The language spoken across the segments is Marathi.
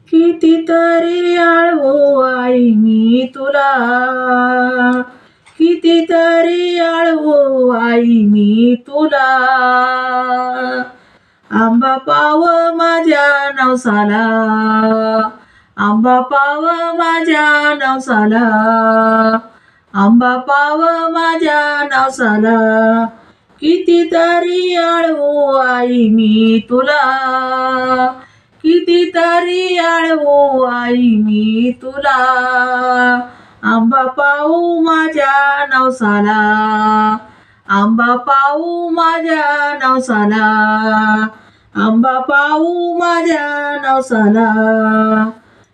कितीतरी आळवू आई मी तुला, कितीतरी आळवू आई मी तुला. आंबा पाव माझ्या नवसाला, आंबा पाव माझ्या नवसाला, आंबा पाव माझ्या नवसाला. कितीतरी आळवू आई मी तुला, कितीतरी आळवू आई मी तुला. आंबा पाऊ माझ्या नवसाला, आंबा पाऊ माझ्या नवसाला, आंबा पाऊ माझ्या नवसाला.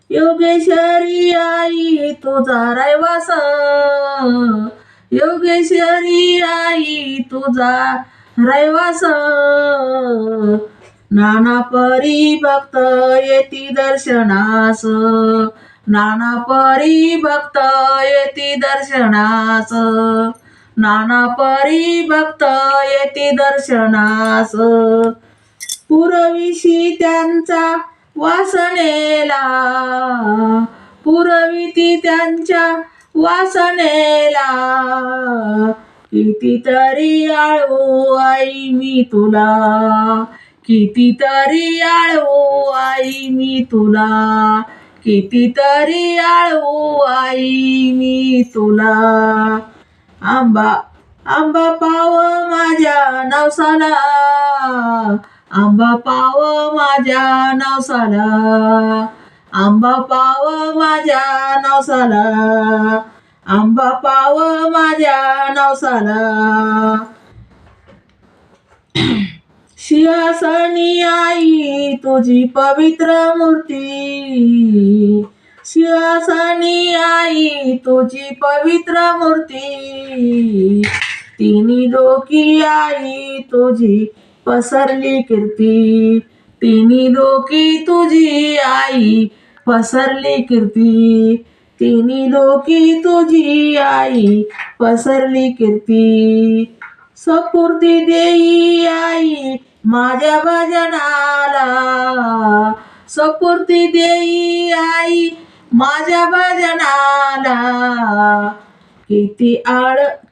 योगेश्वरी आई तुझा रहिवास, योगेश्वरी आई तुझा रहिवास. नाना परी भक्त येती दर्शनास, नाना परी भक्त येती दर्शनास, नाना परी भक्त येती दर्शनास. पुरविशी त्यांचा वासनेला, पुरविती त्यांच्या वासनेला. कितीतरी आळवू आई मी तुला, कितीतरी आळवू आई मी तुला, कितीतरी आळवू आई मी तुला. आंबा आंबा पाव माझ्या नवसाला, आंबा पाव माझ्या नवसाला, आंबा पाव माझ्या नवसाला, आंबा पाव माझ्या नवसाला. सिंहासनी आई तुझी पवित्र मूर्ती, सिंहासनी आई तुझी पवित्र मूर्ती. तिन्ही लोकी आई तुझी पसरली कीर्ती, तिन्ही लोकी तुझी आई पसरली कीर्ती, तिन्ही लोकी तुझी आई पसरली कीर्ती. सपुर्दी देई आई माझ्या भजनाला, सपुर्दी देई आई माझ्या भजनाला.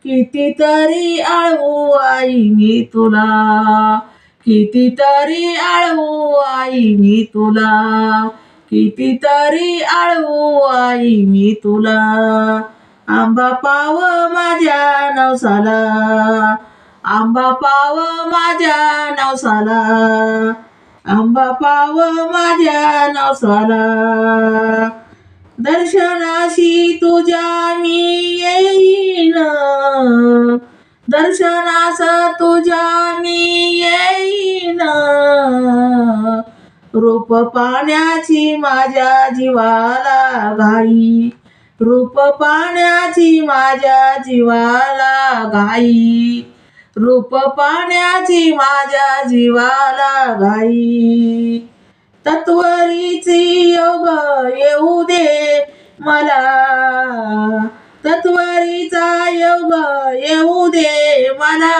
कितीतरी आळवू आई मी तुला, कितीतरी आळवू आई मी तुला, कितीतरी आळवू आई मी तुला. आंबा पाव माझ्या नवसाला, आंबा पाव माझ्या नवसाला, आंबा पाव माझ्या नवसाला. दर्शनाशी तुझ्या मी येईन, दर्शनास तुझ्या मी येईन. रूप पाण्याची माझ्या जीवाला घाई, रूप पाण्याची माझ्या जीवाला घाई, रूप पाण्याची माझ्या जीवाला घाई. तत्वरीची योग येऊ दे मला, तत्वरीचा योग येऊ दे मला.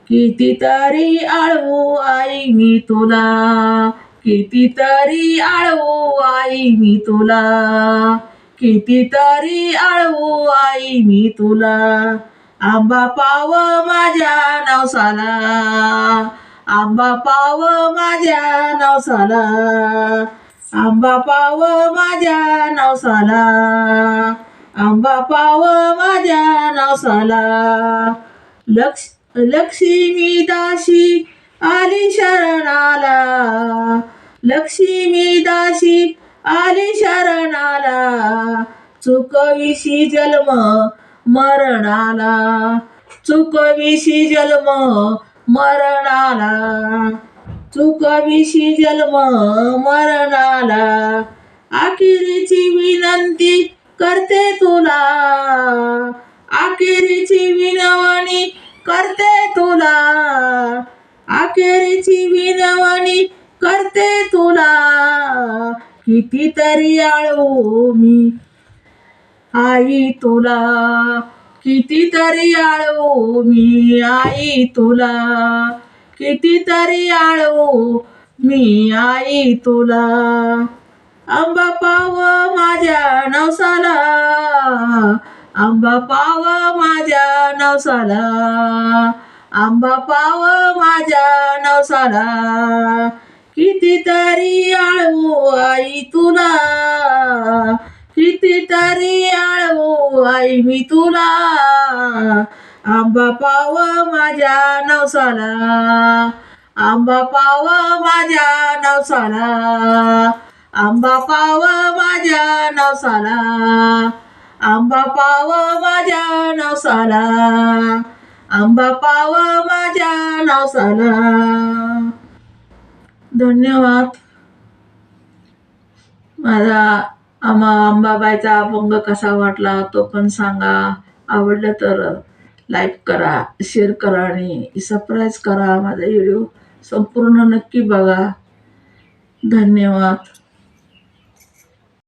कितीतरी आळवू आई मी तुला, कितीतरी आळवू आई मी तुला, कितीतरी आळवू आई मी तुला. आंबा पाव माझ्या नवसाला, आंबा पाव माझ्या नवसाला, आंबा पाव माझ्या नवसाला, आंबा पाव माझ्या नवसाला. लक्ष्मी दासी आली शरणाला, लक्ष्मी दासी आली शरणाला. चुकविशी जन्म मरणाला, चुकविशी जन्म मरणाला, चुकविशी जन्म मरणाला. अखेरीची विनंती करते तुला, अखेरीची विनवणी करते तुला, अखेरीची विनवणी करते तुला. कितीतरी आळवू मी आई तुला, कितीतरी आळवू मी आई तुला, कितीतरी आळवू मी आई तुला. आंबा पाव माझ्या नवसाला, आंबा पाव माझ्या नवसाला, आंबा पाव माझ्या नवसाला. कितीतरी आळवू आई तुला, कितीतरी आळवू आई मी तुला. आंबा पाव माझ्या नवसाला, आंबा पाव माझ्या नवसाला, आंबा पाव माझ्या नवसाला, आंबा पाव माझ्या नवसाला, आंबा पाव माझ्या नवसाला. धन्यवाद. माझा अंबाबाईचा अभंग कसा वाटला तो पण सांगा. आवडलं तर लाईक करा, शेअर करा आणि सबस्क्राईब करा. माझा व्हिडिओ संपूर्ण नक्की बघा. धन्यवाद.